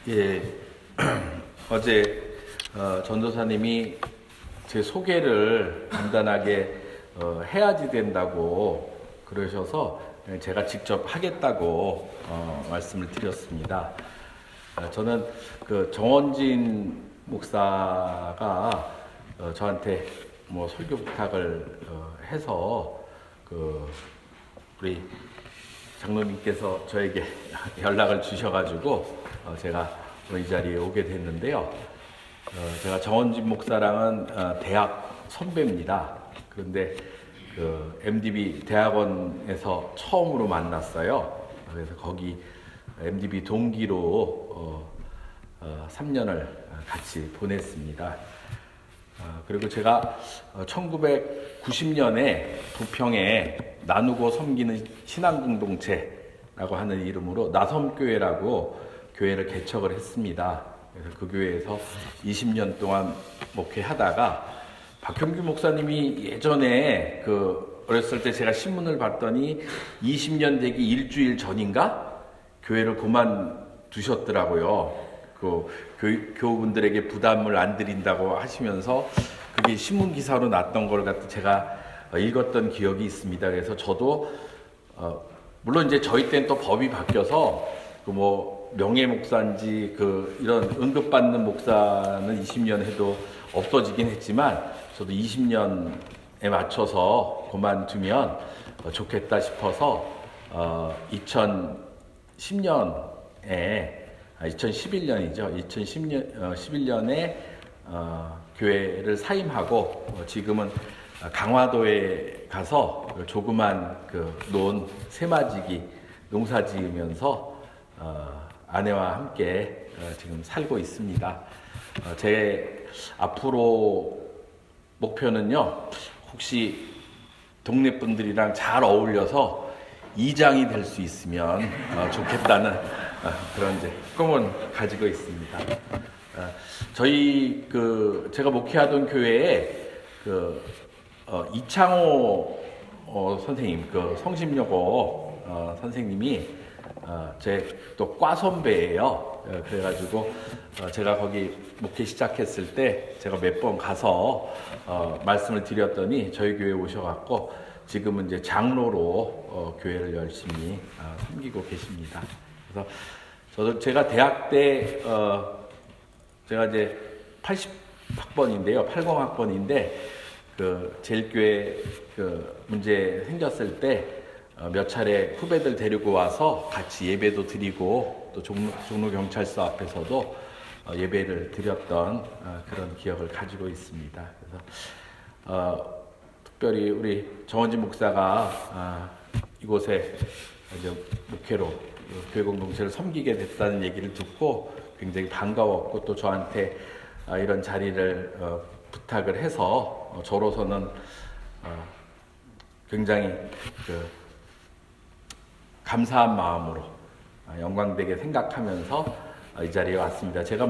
예, 어제 전도사님이 제 소개를 간단하게 해야지 된다고 그러셔서 제가 직접 하겠다고 말씀을 드렸습니다. 저는 그 정원진 목사가 저한테 뭐 설교 부탁을 해서 우리 장로님께서 저에게 연락을 주셔가지고 제가 이 자리에 오게 됐는데요. 제가 정원진 목사랑은 대학 선배입니다. 그런데 그 MDB 대학원에서 처음으로 만났어요. 그래서 거기 MDB 동기로 3년을 같이 보냈습니다. 그리고 제가 1990년에 부평에 나누고 섬기는 신앙공동체라고 하는 이름으로 나섬교회라고 교회를 개척을 했습니다. 그래서 그 교회에서 20년 동안 목회하다가 박형규 목사님이 예전에 어렸을 때 제가 신문을 봤더니 20년 되기 일주일 전인가 교회를 그만두셨더라고요. 교우분들에게 부담을 안 드린다고 하시면서 그게 신문 기사로 났던 걸 갖고 제가 읽었던 기억이 있습니다. 그래서 저도 물론 이제 저희 때는 또 법이 바뀌어서 명예 목사인지 이런 응급받는 목사는 20년 해도 없어지긴 했지만 저도 20년에 맞춰서 그만두면 좋겠다 싶어서 2011년이죠. 2011년에 교회를 사임하고 지금은 강화도에 가서 조그만 논 세마지기 농사 지으면서 아내와 함께 지금 살고 있습니다. 제 앞으로 목표는요, 혹시 동네 분들이랑 잘 어울려서 이장이 될 수 있으면 좋겠다는 그런 이제 꿈은 가지고 있습니다. 저희 제가 목회하던 교회에 이창호 선생님, 성심여고 선생님이 제 또 과 선배예요. 그래가지고 제가 거기 목회 시작했을 때 제가 몇 번 가서 말씀을 드렸더니 저희 교회에 오셔갖고 지금은 이제 장로로 교회를 열심히 섬기고 계십니다. 그래서 제가 대학 때 제가 이제 80학번인데요, 80학번인데 제일교회 문제 생겼을 때 몇 차례 후배들 데리고 와서 같이 예배도 드리고 또 종로경찰서 앞에서도 예배를 드렸던 그런 기억을 가지고 있습니다. 그래서 특별히 우리 정원진 목사가 이곳에 이제 목회로 교회 공동체를 섬기게 됐다는 얘기를 듣고 굉장히 반가웠고 또 저한테 이런 자리를 부탁을 해서 저로서는 굉장히 감사한 마음으로 영광되게 생각하면서 이 자리에 왔습니다. 제가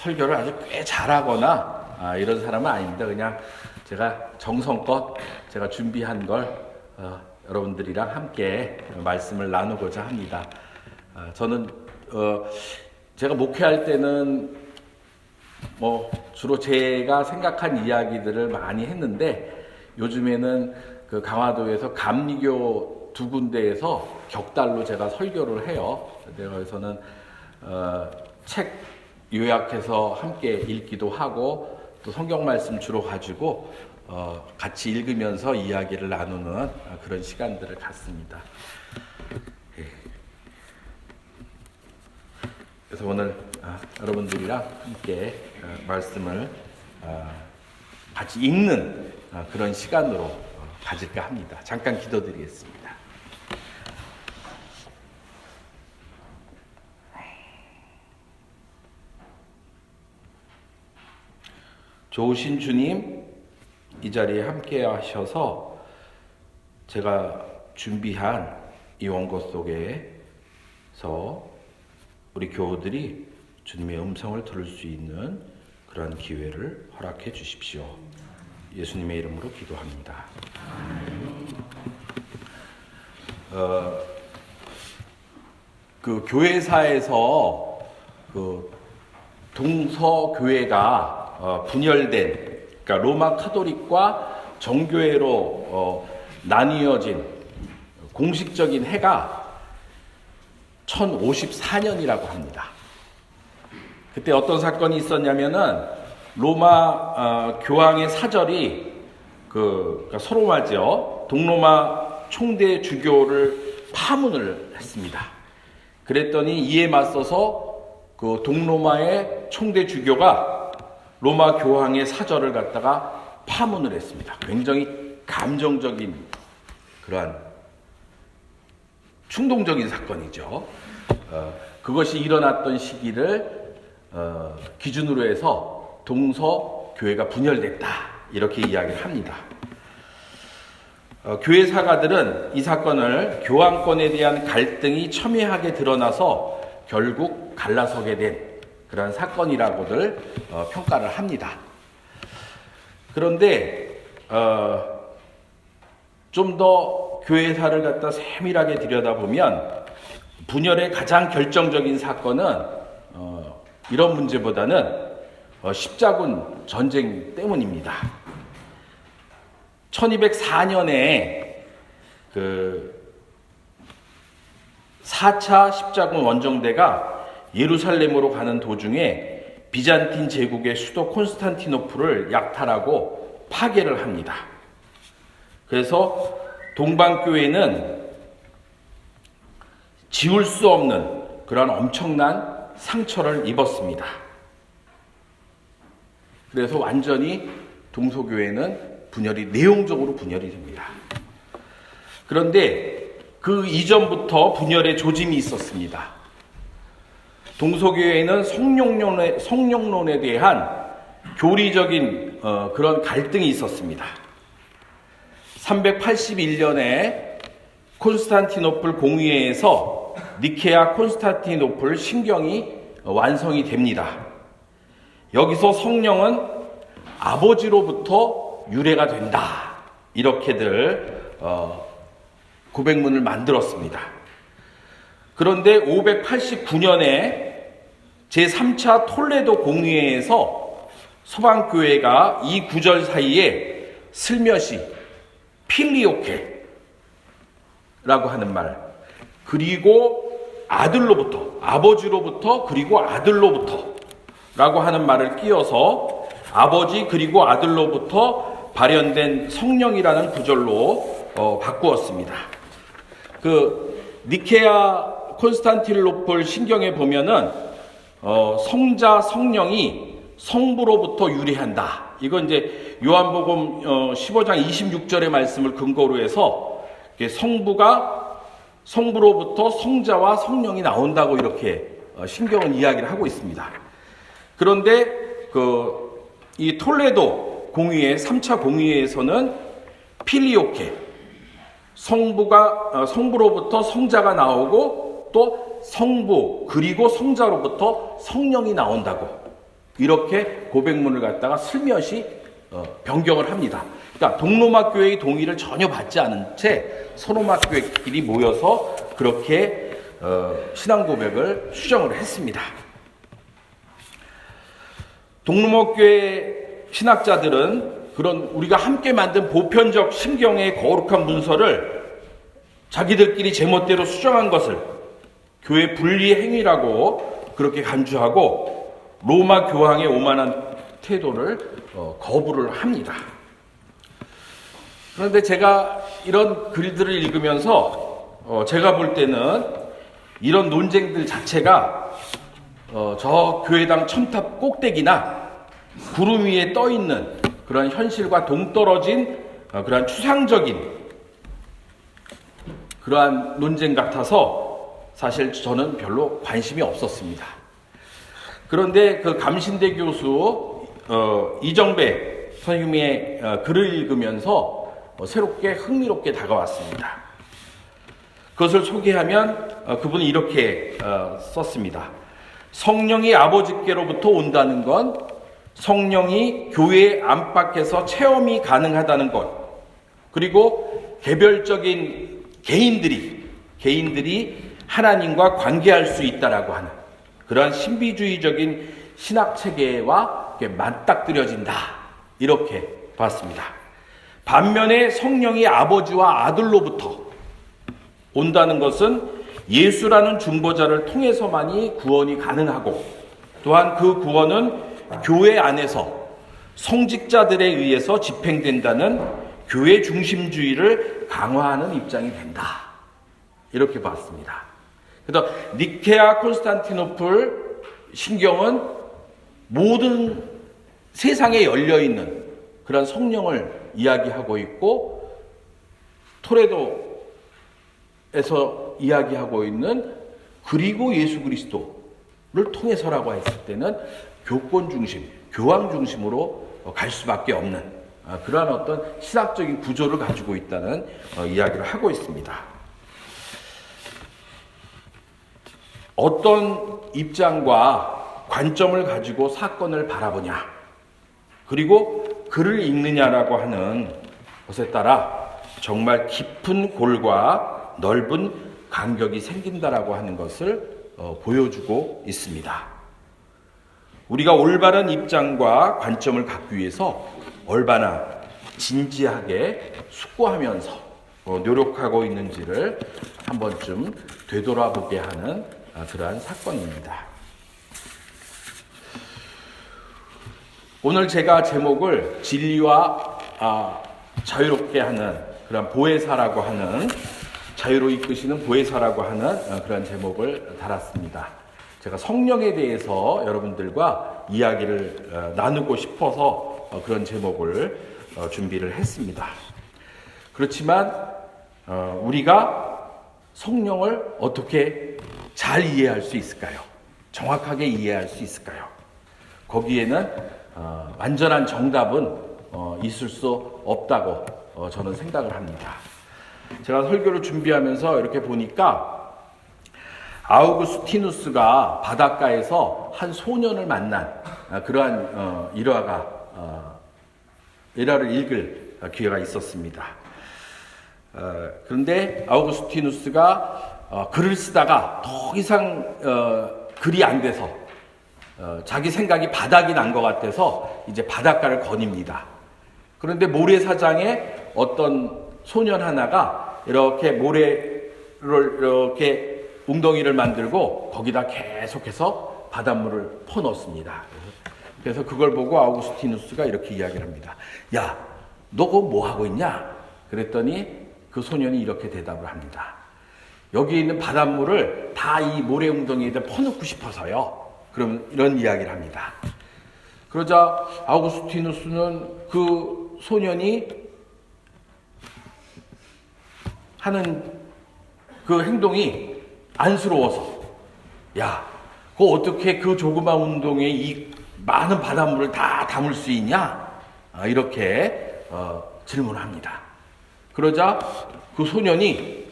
설교를 아주 꽤 잘하거나 이런 사람은 아닙니다. 그냥 제가 정성껏 제가 준비한 걸 여러분들이랑 함께 말씀을 나누고자 합니다. 저는 제가 목회할 때는 주로 제가 생각한 이야기들을 많이 했는데 요즘에는 강화도에서 감리교 2군데에서 격달로 제가 설교를 해요. 그래서는 책 요약해서 함께 읽기도 하고 또 성경 말씀 주로 가지고 같이 읽으면서 이야기를 나누는 그런 시간들을 갖습니다. 그래서 오늘 여러분들이랑 함께 말씀을 같이 읽는 그런 시간으로 가질까 합니다. 잠깐 기도드리겠습니다. 좋으신 주님, 이 자리에 함께 하셔서 제가 준비한 이 원고 속에서 우리 교우들이 주님의 음성을 들을 수 있는 그런 기회를 허락해 주십시오. 예수님의 이름으로 기도합니다. 그 교회사에서 그 동서교회가 분열된, 그러니까 로마 카톨릭과 정교회로 나뉘어진 공식적인 해가 1054년이라고 합니다. 그때 어떤 사건이 있었냐면은 로마 교황의 사절이 그러니까 서로마죠, 동로마 총대 주교를 파문을 했습니다. 그랬더니 이에 맞서서 그 동로마의 총대 주교가 로마 교황의 사절을 갖다가 파문을 했습니다. 굉장히 감정적인 그러한 충동적인 사건이죠. 그것이 일어났던 시기를 기준으로 해서 동서교회가 분열됐다, 이렇게 이야기를 합니다. 교회 사가들은 이 사건을 교황권에 대한 갈등이 첨예하게 드러나서 결국 갈라서게 된 그런 사건이라고들 평가를 합니다. 그런데 좀 더 교회사를 갖다 세밀하게 들여다보면 분열의 가장 결정적인 사건은 이런 문제보다는 십자군 전쟁 때문입니다. 1204년에 그 4차 십자군 원정대가 예루살렘으로 가는 도중에 비잔틴 제국의 수도 콘스탄티노플을 약탈하고 파괴를 합니다. 그래서 동방교회는 지울 수 없는 그런 엄청난 상처를 입었습니다. 그래서 완전히 동서교회는 내용적으로 분열이 됩니다. 그런데 그 이전부터 분열의 조짐이 있었습니다. 동서교회에는 성령론에 대한 교리적인 그런 갈등이 있었습니다. 381년에 콘스탄티노플 공의회에서 니케아 콘스탄티노플 신경이 완성이 됩니다. 여기서 성령은 아버지로부터 유래가 된다, 이렇게들 고백문을 만들었습니다. 그런데 589년에 제3차 톨레도 공의회에서 서방교회가 이 구절 사이에 슬며시 필리오케라고 하는 말, 그리고 아들로부터, 아버지로부터 그리고 아들로부터 라고 하는 말을 끼워서 아버지 그리고 아들로부터 발현된 성령이라는 구절로 바꾸었습니다. 그 니케아 콘스탄티노플 신경에 보면은 성자 성령이 성부로부터 유래한다. 이건 이제 요한복음 15장 26절의 말씀을 근거로 해서 성부로부터 성자와 성령이 나온다고 이렇게 신경은 이야기를 하고 있습니다. 그런데 이 톨레도 공의회 3차 공의회에서는 필리오케, 성부로부터 성자가 나오고 또 성부 그리고 성자로부터 성령이 나온다고 이렇게 고백문을 갖다가 슬며시 변경을 합니다. 그러니까 동로마 교회의 동의를 전혀 받지 않은 채 소로마 교회끼리 모여서 그렇게 신앙 고백을 수정을 했습니다. 동로마 교회 신학자들은 그런 우리가 함께 만든 보편적 신경의 거룩한 문서를 자기들끼리 제멋대로 수정한 것을 교회 분리 행위라고 그렇게 간주하고 로마 교황의 오만한 태도를 거부를 합니다. 그런데 제가 이런 글들을 읽으면서 제가 볼 때는 이런 논쟁들 자체가 저 교회당 첨탑 꼭대기나 구름 위에 떠 있는 그런 현실과 동떨어진 그러한 추상적인 그러한 논쟁 같아서 사실 저는 별로 관심이 없었습니다. 그런데 그 감신대 교수 이정배 선생님의 글을 읽으면서 새롭게 흥미롭게 다가왔습니다. 그것을 소개하면 그분은 이렇게 썼습니다. 성령이 아버지께로부터 온다는 건 성령이 교회 안팎에서 체험이 가능하다는 것, 그리고 개별적인 개인들이 하나님과 관계할 수 있다라고 하는 그러한 신비주의적인 신학 체계와 맞닥뜨려진다. 이렇게 봤습니다. 반면에 성령이 아버지와 아들로부터 온다는 것은 예수라는 중보자를 통해서만이 구원이 가능하고, 또한 그 구원은 교회 안에서 성직자들에 의해서 집행된다는 교회 중심주의를 강화하는 입장이 된다. 이렇게 봤습니다. 그래서 니케아 콘스탄티노플 신경은 모든 세상에 열려있는 그런 성령을 이야기하고 있고, 토레도에서 이야기하고 있는 그리고 예수 그리스도를 통해서라고 했을 때는 교권 중심, 교황 중심으로 갈 수밖에 없는 그러한 어떤 신학적인 구조를 가지고 있다는 이야기를 하고 있습니다. 어떤 입장과 관점을 가지고 사건을 바라보냐, 그리고 글을 읽느냐라고 하는 것에 따라 정말 깊은 골과 넓은 간격이 생긴다라고 하는 것을 보여주고 있습니다. 우리가 올바른 입장과 관점을 갖기 위해서 얼마나 진지하게 숙고하면서 노력하고 있는지를 한 번쯤 되돌아보게 하는 그러한 사건입니다. 오늘 제가 제목을 진리와 자유롭게 하는 그런 보혜사라고 하는, 자유로 이끄시는 보혜사라고 하는 그런 제목을 달았습니다. 제가 성령에 대해서 여러분들과 이야기를 나누고 싶어서 그런 제목을 준비를 했습니다. 그렇지만 우리가 성령을 어떻게 잘 이해할 수 있을까요? 정확하게 이해할 수 있을까요? 거기에는 완전한 정답은 있을 수 없다고 저는 생각을 합니다. 제가 설교를 준비하면서 이렇게 보니까 아우구스티누스가 바닷가에서 한 소년을 만난 그러한 일화를 읽을 기회가 있었습니다. 그런데 아우구스티누스가 글을 쓰다가 더 이상 글이 안 돼서 자기 생각이 바닥이 난 것 같아서 이제 바닷가를 거닙니다. 그런데 모래사장에 어떤 소년 하나가 이렇게 모래를 이렇게 웅덩이를 만들고 거기다 계속해서 바닷물을 퍼넣습니다. 그래서 그걸 보고 아우구스티누스가 이렇게 이야기를 합니다. 야, 너 그거 뭐 하고 있냐? 그랬더니 그 소년이 이렇게 대답을 합니다. 여기 있는 바닷물을 다 이 모래 웅덩이에다 퍼넣고 싶어서요. 그럼 이런 이야기를 합니다. 그러자 아우구스티누스는 그 소년이 하는 그 행동이 안쓰러워서, 야, 그거 어떻게 그 조그만 운동에 이 많은 바닷물을 다 담을 수 있냐? 이렇게 질문합니다. 그러자 그 소년이,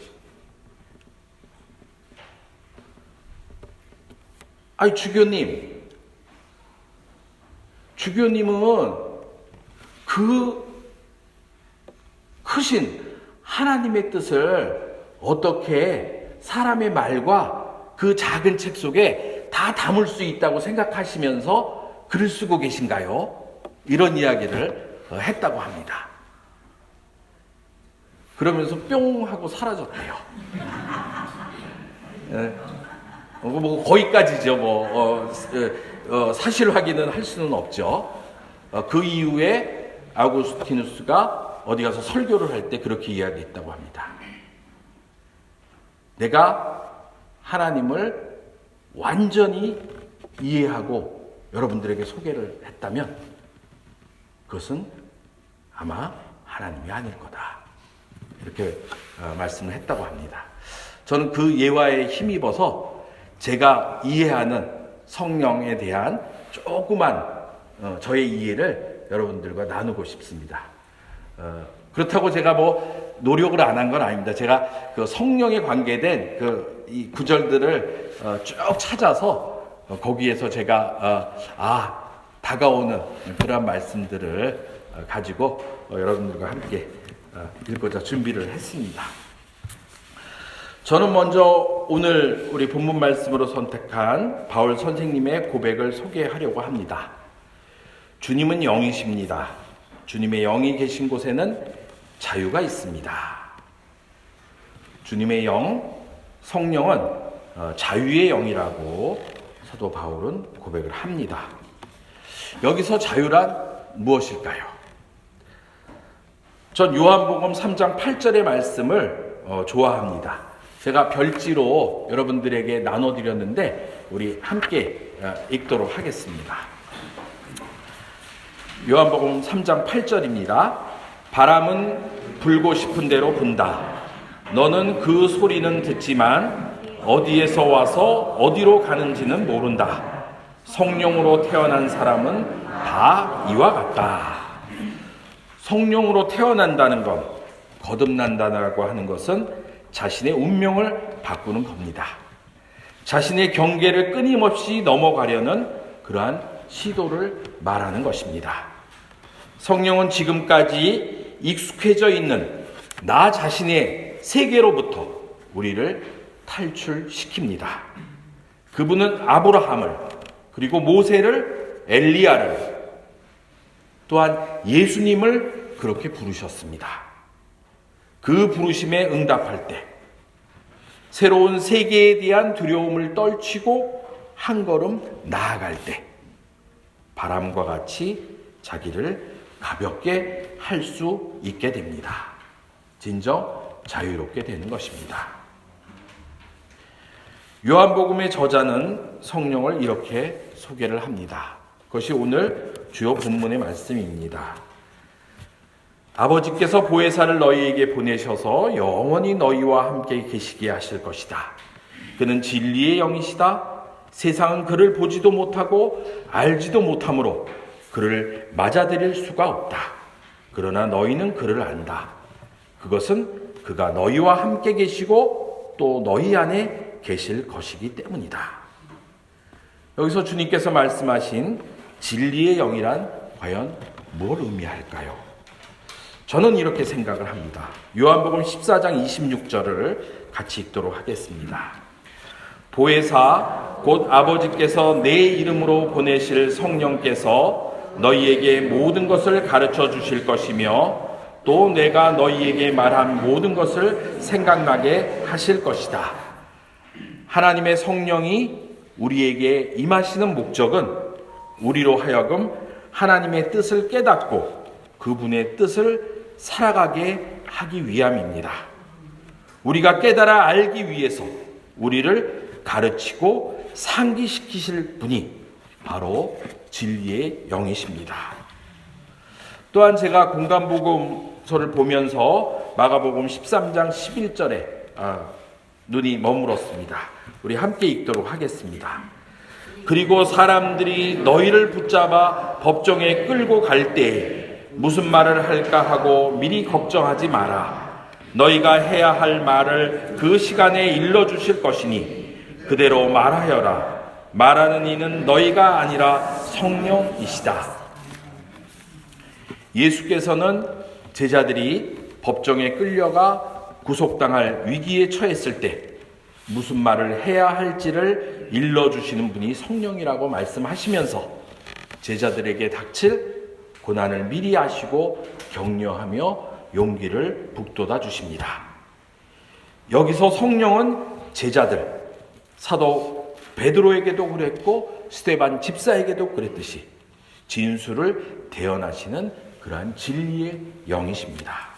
아니 주교님은 그 크신 하나님의 뜻을 어떻게 사람의 말과 그 작은 책 속에 다 담을 수 있다고 생각하시면서 글을 쓰고 계신가요? 이런 이야기를 했다고 합니다. 그러면서 뿅 하고 사라졌대요. 뭐 거기까지죠. 사실 확인은 할 수는 없죠. 그 이후에 아우구스티누스가 어디 가서 설교를 할 때 그렇게 이야기했다고 합니다. 내가 하나님을 완전히 이해하고 여러분들에게 소개를 했다면 그것은 아마 하나님이 아닐 거다. 이렇게 말씀을 했다고 합니다. 저는 그 예화에 힘입어서 제가 이해하는 성령에 대한 조그만 저의 이해를 여러분들과 나누고 싶습니다. 그렇다고 제가 뭐 노력을 안 한 건 아닙니다. 제가 그 성령에 관계된 이 구절들을 쭉 찾아서 거기에서 제가 다가오는 그런 말씀들을 가지고 여러분들과 함께 읽고자 준비를 했습니다. 저는 먼저 오늘 우리 본문 말씀으로 선택한 바울 선생님의 고백을 소개하려고 합니다. 주님은 영이십니다. 주님의 영이 계신 곳에는 자유가 있습니다. 주님의 영, 성령은 자유의 영이라고 사도 바울은 고백을 합니다. 여기서 자유란 무엇일까요? 전 요한복음 3장 8절의 말씀을 좋아합니다. 제가 별지로 여러분들에게 나눠드렸는데 우리 함께 읽도록 하겠습니다. 요한복음 3장 8절입니다. 바람은 불고 싶은 대로 분다. 너는 그 소리는 듣지만 어디에서 와서 어디로 가는지는 모른다. 성령으로 태어난 사람은 다 이와 같다. 성령으로 태어난다는 것, 거듭난다고 하는 것은 자신의 운명을 바꾸는 겁니다. 자신의 경계를 끊임없이 넘어가려는 그러한 시도를 말하는 것입니다. 성령은 지금까지 익숙해져 있는 나 자신의 세계로부터 우리를 탈출시킵니다. 그분은 아브라함을, 그리고 모세를, 엘리야를, 또한 예수님을 그렇게 부르셨습니다. 그 부르심에 응답할 때 새로운 세계에 대한 두려움을 떨치고 한 걸음 나아갈 때 바람과 같이 자기를 가볍게 할 수 있게 됩니다. 진정 자유롭게 되는 것입니다. 요한복음의 저자는 성령을 이렇게 소개를 합니다. 그것이 오늘 주요 본문의 말씀입니다. 아버지께서 보혜사를 너희에게 보내셔서 영원히 너희와 함께 계시게 하실 것이다. 그는 진리의 영이시다. 세상은 그를 보지도 못하고 알지도 못하므로 그를 맞아들일 수가 없다. 그러나 너희는 그를 안다. 그것은 그가 너희와 함께 계시고 또 너희 안에 계실 것이기 때문이다. 여기서 주님께서 말씀하신 진리의 영이란 과연 뭘 의미할까요? 저는 이렇게 생각을 합니다. 요한복음 14장 26절을 같이 읽도록 하겠습니다. 보혜사 곧 아버지께서 내 이름으로 보내실 성령께서 너희에게 모든 것을 가르쳐 주실 것이며 또 내가 너희에게 말한 모든 것을 생각나게 하실 것이다. 하나님의 성령이 우리에게 임하시는 목적은 우리로 하여금 하나님의 뜻을 깨닫고 그분의 뜻을 살아가게 하기 위함입니다. 우리가 깨달아 알기 위해서 우리를 가르치고 상기시키실 분이 바로 진리의 영이십니다. 또한 제가 공간복음서를 보면서 마가복음 13장 11절에 눈이 머물었습니다. 우리 함께 읽도록 하겠습니다. 그리고 사람들이 너희를 붙잡아 법정에 끌고 갈 때에 무슨 말을 할까 하고 미리 걱정하지 마라. 너희가 해야 할 말을 그 시간에 일러주실 것이니 그대로 말하여라. 말하는 이는 너희가 아니라 성령이시다. 예수께서는 제자들이 법정에 끌려가 구속당할 위기에 처했을 때 무슨 말을 해야 할지를 일러주시는 분이 성령이라고 말씀하시면서 제자들에게 닥칠 고난을 미리 아시고 격려하며 용기를 북돋아 주십니다. 여기서 성령은 제자들, 사도 베드로에게도 그랬고 스데반 집사에게도 그랬듯이 진수를 대언하시는 그러한 진리의 영이십니다.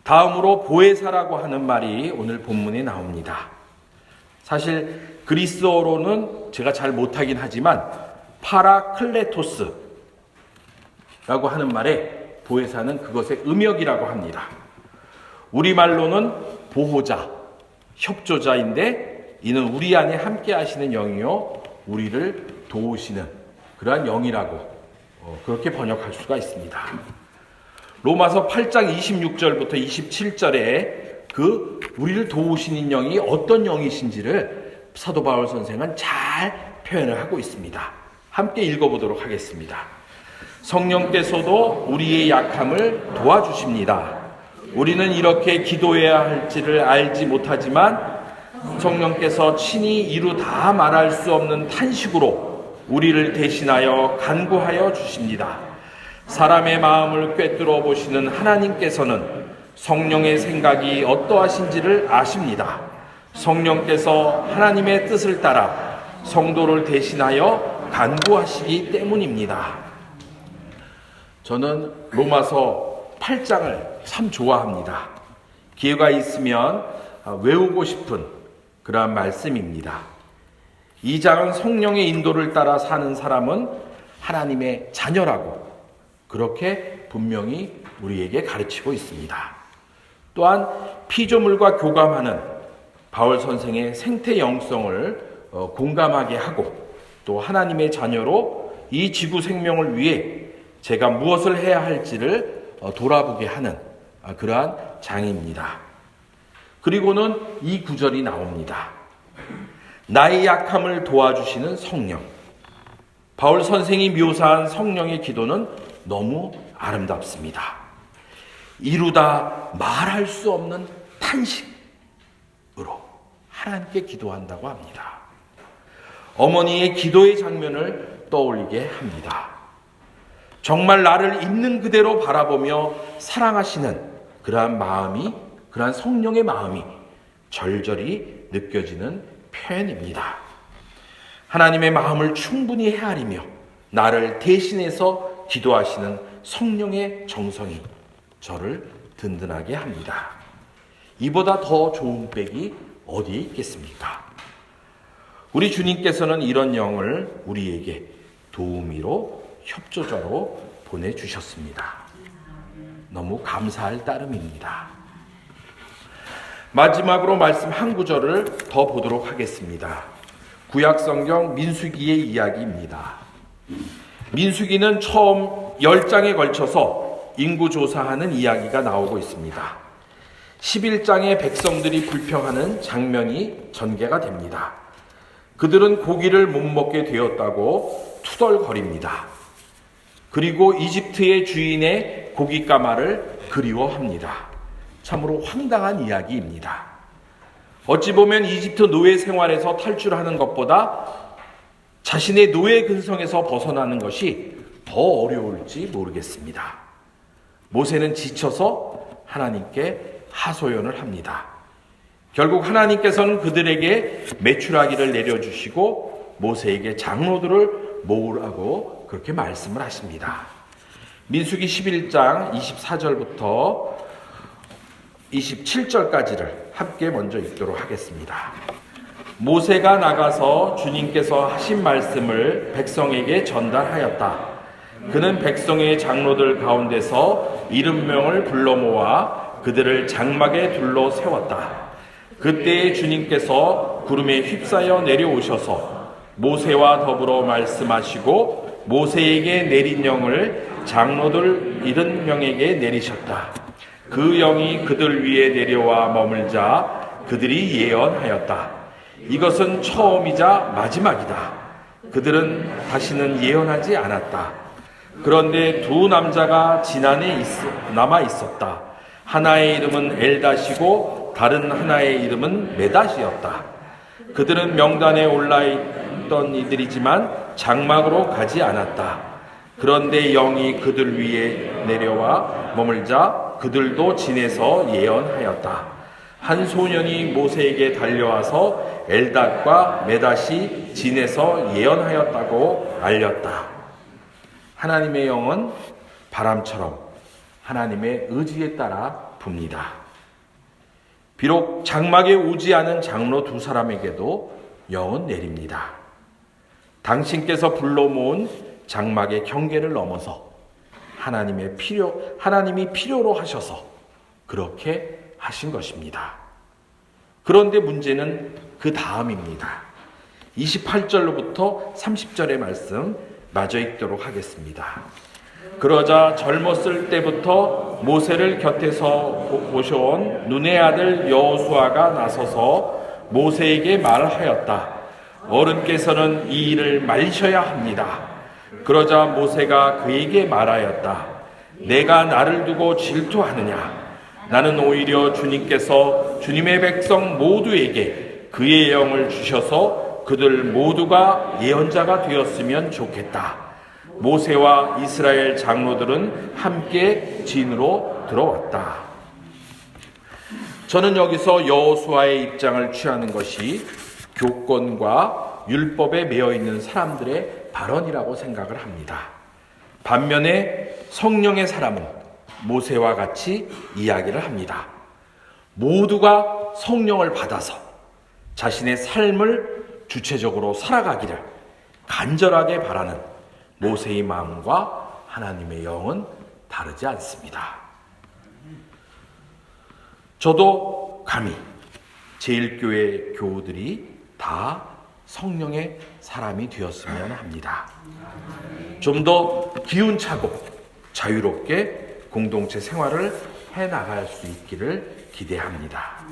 다음으로 보혜사라고 하는 말이 오늘 본문에 나옵니다. 사실 그리스어로는 제가 잘 못하긴 하지만 파라클레토스 라고 하는 말에 보혜사는 그것의 음역이라고 합니다. 우리말로는 보호자, 협조자인데 이는 우리 안에 함께 하시는 영이요 우리를 도우시는 그러한 영이라고 그렇게 번역할 수가 있습니다. 로마서 8장 26절부터 27절에 그 우리를 도우시는 영이 어떤 영이신지를 사도 바울 선생은 잘 표현을 하고 있습니다. 함께 읽어보도록 하겠습니다. 성령께서도 우리의 약함을 도와주십니다. 우리는 이렇게 기도해야 할지를 알지 못하지만 성령께서 친히 이루 다 말할 수 없는 탄식으로 우리를 대신하여 간구하여 주십니다. 사람의 마음을 꿰뚫어 보시는 하나님께서는 성령의 생각이 어떠하신지를 아십니다. 성령께서 하나님의 뜻을 따라 성도를 대신하여 간구하시기 때문입니다. 저는 로마서 8장을 참 좋아합니다. 기회가 있으면 외우고 싶은 그러한 말씀입니다. 이 장은 성령의 인도를 따라 사는 사람은 하나님의 자녀라고 그렇게 분명히 우리에게 가르치고 있습니다. 또한 피조물과 교감하는 바울 선생의 생태 영성을 공감하게 하고 또 하나님의 자녀로 이 지구 생명을 위해 제가 무엇을 해야 할지를 돌아보게 하는 그러한 장입니다. 그리고는 이 구절이 나옵니다. 나의 약함을 도와주시는 성령. 바울 선생이 묘사한 성령의 기도는 너무 아름답습니다. 이루다 말할 수 없는 탄식으로 하나님께 기도한다고 합니다. 어머니의 기도의 장면을 떠올리게 합니다. 정말 나를 있는 그대로 바라보며 사랑하시는 그러한 마음이, 그러한 성령의 마음이 절절히 느껴지는 표현입니다. 하나님의 마음을 충분히 헤아리며 나를 대신해서 기도하시는 성령의 정성이 저를 든든하게 합니다. 이보다 더 좋은 백이 어디에 있겠습니까? 우리 주님께서는 이런 영을 우리에게 도우미로 협조자로 보내주셨습니다. 너무 감사할 따름입니다. 마지막으로 말씀 한 구절을 더 보도록 하겠습니다. 구약성경 민수기의 이야기입니다. 민수기는 처음 10장에 걸쳐서 인구조사하는 이야기가 나오고 있습니다. 11장에 백성들이 불평하는 장면이 전개가 됩니다. 그들은 고기를 못 먹게 되었다고 투덜거립니다. 그리고 이집트의 주인의 고깃가마를 그리워합니다. 참으로 황당한 이야기입니다. 어찌 보면 이집트 노예 생활에서 탈출하는 것보다 자신의 노예 근성에서 벗어나는 것이 더 어려울지 모르겠습니다. 모세는 지쳐서 하나님께 하소연을 합니다. 결국 하나님께서는 그들에게 메추라기를 내려주시고 모세에게 장로들을 모으라고 그렇게 말씀을 하십니다. 민수기 11장 24절부터 27절까지를 함께 먼저 읽도록 하겠습니다. 모세가 나가서 주님께서 하신 말씀을 백성에게 전달하였다. 그는 백성의 장로들 가운데서 70명을 불러 모아 그들을 장막에 둘러 세웠다. 그때에 주님께서 구름에 휩싸여 내려오셔서 모세와 더불어 말씀하시고 모세에게 내린 영을 장로들 70명에게 내리셨다. 그 영이 그들 위에 내려와 머물자 그들이 예언하였다. 이것은 처음이자 마지막이다. 그들은 다시는 예언하지 않았다. 그런데 두 남자가 지난해 남아 있었다. 하나의 이름은 엘닷이고 다른 하나의 이름은 메닷이었다. 그들은 명단에 올라있던 이들이지만 장막으로 가지 않았다. 그런데 영이 그들 위에 내려와 머물자 그들도 진에서 예언하였다. 한 소년이 모세에게 달려와서 엘닷과 메닷이 진에서 예언하였다고 알렸다. 하나님의 영은 바람처럼 하나님의 의지에 따라 붑니다. 비록 장막에 오지 않은 장로 두 사람에게도 영은 내립니다. 당신께서 불러 모은 장막의 경계를 넘어서 하나님이 필요로 하셔서 그렇게 하신 것입니다. 그런데 문제는 그 다음입니다. 28절로부터 30절의 말씀 마저 읽도록 하겠습니다. 그러자 젊었을 때부터 모세를 곁에서 모셔온 눈의 아들 여호수아가 나서서 모세에게 말하였다. 어른께서는 이 일을 말리셔야 합니다. 그러자 모세가 그에게 말하였다. 내가 나를 두고 질투하느냐? 나는 오히려 주님께서 주님의 백성 모두에게 그의 영을 주셔서 그들 모두가 예언자가 되었으면 좋겠다. 모세와 이스라엘 장로들은 함께 진으로 들어왔다. 저는 여기서 여호수아의 입장을 취하는 것이 교권과 율법에 매여 있는 사람들의 발언이라고 생각을 합니다. 반면에 성령의 사람은 모세와 같이 이야기를 합니다. 모두가 성령을 받아서 자신의 삶을 주체적으로 살아가기를 간절하게 바라는 모세의 마음과 하나님의 영은 다르지 않습니다. 저도 감히 제1교회 교우들이 다 성령의 사람이 되었으면 합니다. 좀 더 기운차고 자유롭게 공동체 생활을 해나갈 수 있기를 기대합니다.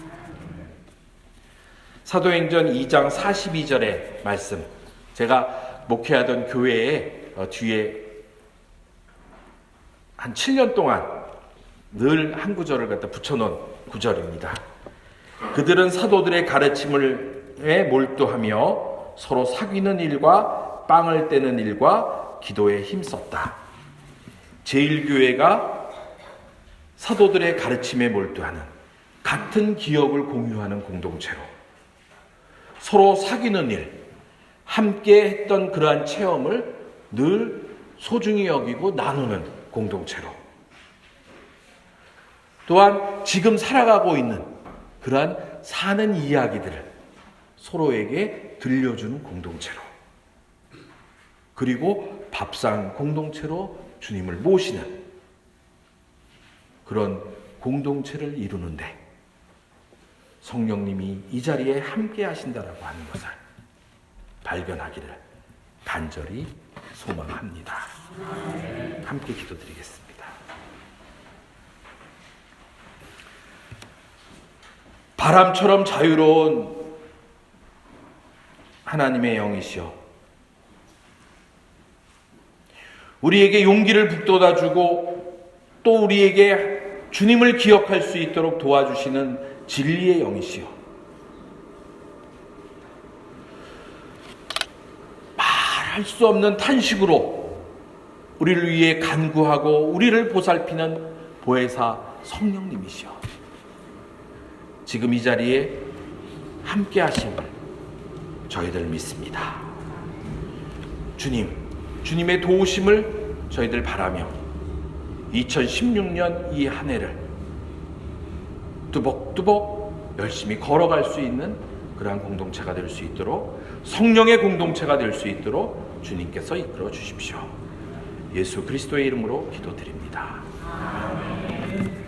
사도행전 2장 42절의 말씀, 제가 목회하던 교회에 뒤에 한 7년 동안 늘 한 구절을 갖다 붙여놓은 구절입니다. 그들은 사도들의 가르침에 몰두하며 서로 사귀는 일과 빵을 떼는 일과 기도에 힘썼다. 제1교회가 사도들의 가르침에 몰두하는 같은 기업을 공유하는 공동체로 서로 사귀는 일, 함께 했던 그러한 체험을 늘 소중히 여기고 나누는 공동체로, 또한 지금 살아가고 있는 그러한 사는 이야기들을 서로에게 들려주는 공동체로, 그리고 밥상 공동체로 주님을 모시는 그런 공동체를 이루는데 성령님이 이 자리에 함께 하신다라고 하는 것을 발견하기를 간절히 소망합니다. 함께 기도드리겠습니다. 바람처럼 자유로운 하나님의 영이시여, 우리에게 용기를 북돋아주고 또 우리에게 주님을 기억할 수 있도록 도와주시는 진리의 영이시여, 말할 수 없는 탄식으로 우리를 위해 간구하고 우리를 보살피는 보혜사 성령님이시여, 지금 이 자리에 함께 하심을 저희들 믿습니다. 주님의 도우심을 저희들 바라며 2016년 이 한 해를 뚜벅뚜벅 열심히 걸어갈 수 있는 그러한 공동체가 될 수 있도록, 성령의 공동체가 될 수 있도록 주님께서 이끌어 주십시오. 예수 그리스도의 이름으로 기도드립니다.